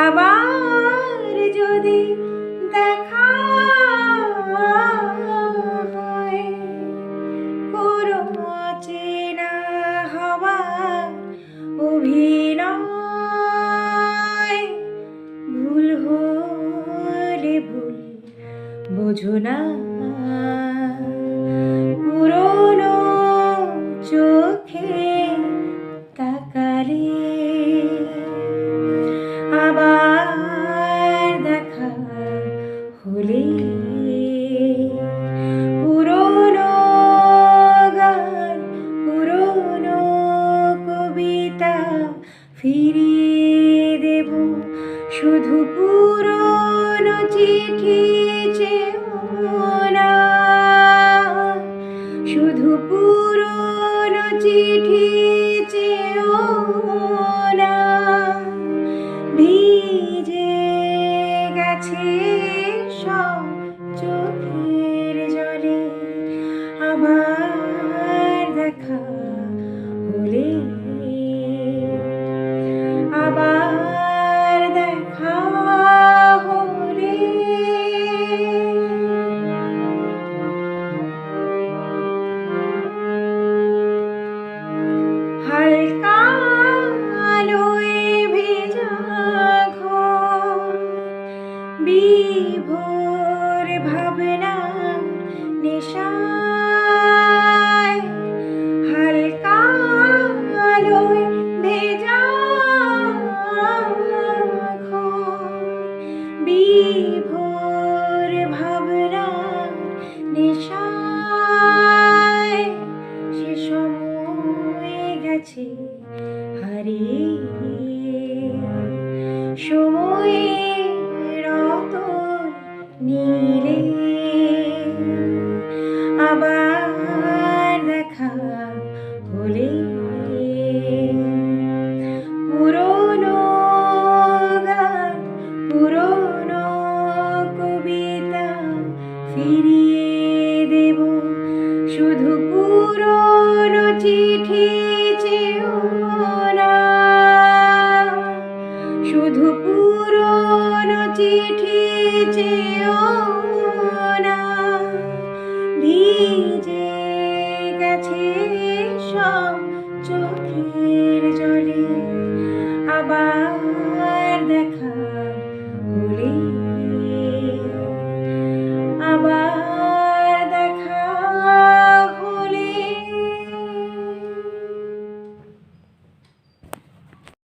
আবার যদি দেখা হয়, কোনো অচেনা হওয়ার অভিনয়। ভুল হলে ভুল বোঝো না, পুরনো চোখে তাকালে আবার দেখা হলে পুরনো গান, পুরনো কবিতা ফিরিয়ে দেব। শুধু পুরনো চিঠি চেও না, শুধু পুরনো চিঠি